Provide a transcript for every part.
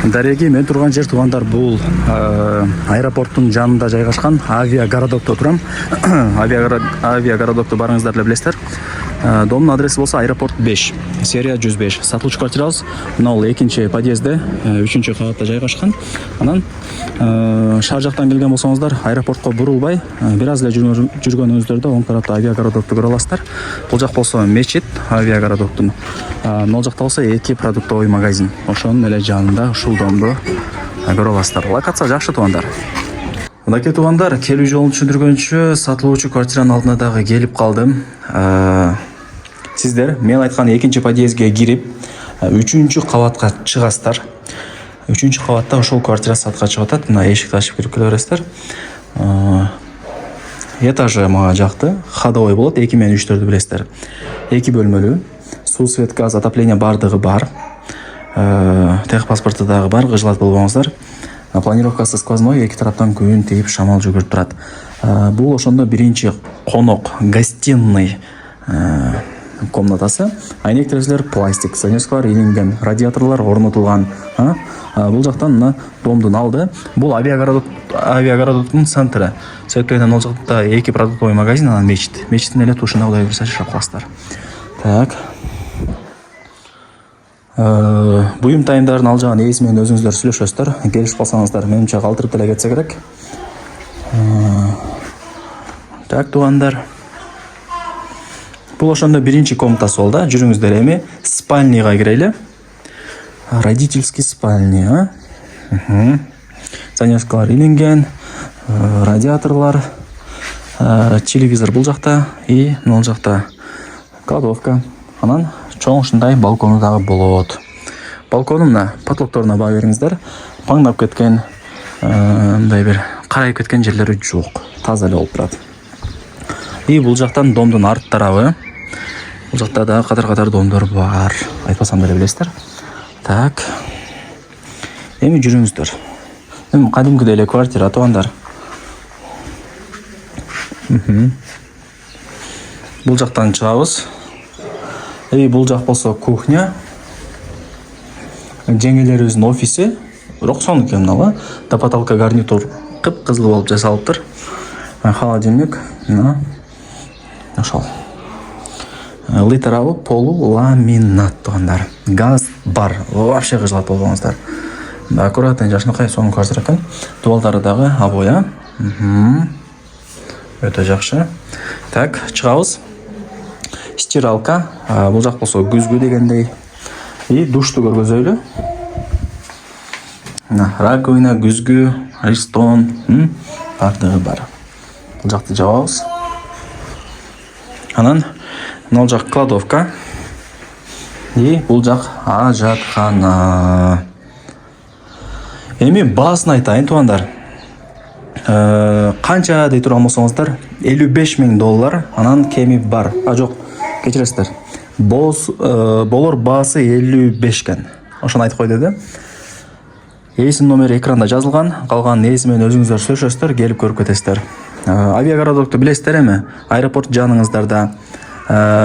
Дареги, мен турган жер туугандар, бул аэропорттун жанында жайгашкан авиагородокто турам. Авиагородокто барыңыздар эле билесиздер. Домдун адреси болсо аэропорт 5, серия 105. Сатылуучу квартирабыз мына бул 2-чи подъездде, 3-чү кабатта жайгашкан. Анан шаар жактан келген болсоңуздар, аэропортко бурулбай, бир аз эле жүргөнүңүздөрдө оң тарапта авиагородокту көрө аласыздар. Бул жак болсо мечит, авиагородоктун. Могул жакта болсо 2 продуктовый магазин. Ошонун эле жанында ушул домду көрө аласыздар. Локация жакшы туугандар. Мынакей туугандар, келүү жолун түшүндүргөнчү сатылуучу квартиранын алдына дагы келип калдым. Сиздер мен айткан 2-чи подъездге кирип, 3-чү кабатка чыгасыздар. 3-чү кабатта ошол квартира сатка чыгып атат. Мына эшикти ачып кирип келе бересиздер. Этажы мага жакты. Ходовой болот, 2 менен 3-төрдү билесиздер. 2 бөлмөлүү. Суу, свет, газ, отопление бардыгы бар. Техпаспорту дагы бар, кыжылат болбоңуздар. Планировкасы сквозной, 2 тараптан күн тийип шамал жүгүрүп турат. Бул ошондо биринчи конок, гостиный комнатасы. Айнек терезелер пластик, занёскалар илинген, радиаторлор орнотулган. Бул жактан мына домдун алды. Бул авиагородоктун центрі. Себептен ал жакта 2 продуктовый магазин, анан мечит. Мечиттин эле тушуна Кудай буйруса жашап каласыздар. Так. Буюм тайымдарын алжаган ээси менен өзүңүздөр сүйлөшөсүздөр. Келишип калсаңыздар, менимче калтырып деле кетсе керек. Так, туугандар. Бул ошондо биринчи комнатасы болду. Жүрүңүздөр, эми спальныйга кирели. Родительский спальня. Занёскалар илинген, радиаторлор, телевизор бул жакта и мына жакта кладовка. Анан чоң ушундай балкону дагы болот. Балкону мына потолокторуна баа бериңиздер. Паңдап кеткен, мындай бир карайып кеткен жерлери жок. Таза эле болуп турат. И бул жактан домдун арт тарабы. Бул жакта да катар-катар домдор бар. Айтпасам деле билесиздер. Так. Эми жүрүңүздөр. Эми кадимкидей эле квартира туугандар. Бул жактан чыгабыз. Бул жак болсо кухня. Жеңелерибиздин офиси. Роксон экен мына. До потолка гарнитур кып-кызыл болуп жасалыптыр. Холодильник, мына. Ошол. Литерабы полу ламинат туугандар. Газ бар. Вообще кыжылат болбоңуздар. Аккуратный жашынакай сонун квартира экен. Дубалдары дагы обоя. Өтө жакшы. Так, чыгабыз. Стиралка, бул жак болсо күзгү дегендей. И душту көргөзөйлү. Раковина, күзгү, ристон, бардыгы бар. Бул жакты жабабыз. Анан мына жак кладовка. И бул жак ажаткана. Эми баасын айтайын туугандар. Канча дей турган болсоңуздар, $55,000, анан кеми бар. Жок, кечиресиздер. Болор баасы 55 экен. Ошону айтып кой деди. Ээсинин номери экранда жазылган. Калган ээси менен өзүңүздөр сүйлөшөсүздөр, келип көрүп кетесиздер. Авиагородокту билесиздер эми? Аэропорт жаныңыздарда.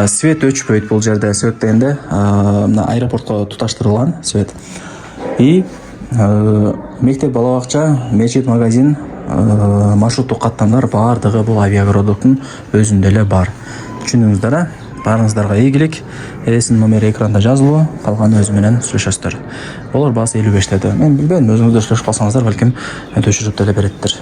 Свет өчпөйт бул жерде. Свет дегенде мына аэропортко туташтырылган свет. И мектеп, бала бакча, мечит, магазин, маршруттук каттамдар бардыгы бул авиагородоктун өзүндө эле бар. Түшүндүңүздөр, баарыңыздарга ийгилик. Ээсинин номери экранда жазылуу, калганы өзү менен сүйлөшөсүздөр. Болор баасы 55 деди. Мен билбейм, өзүңүздөр сүйлөшүп калсаңыздар, балким төшүрүп деле береттир.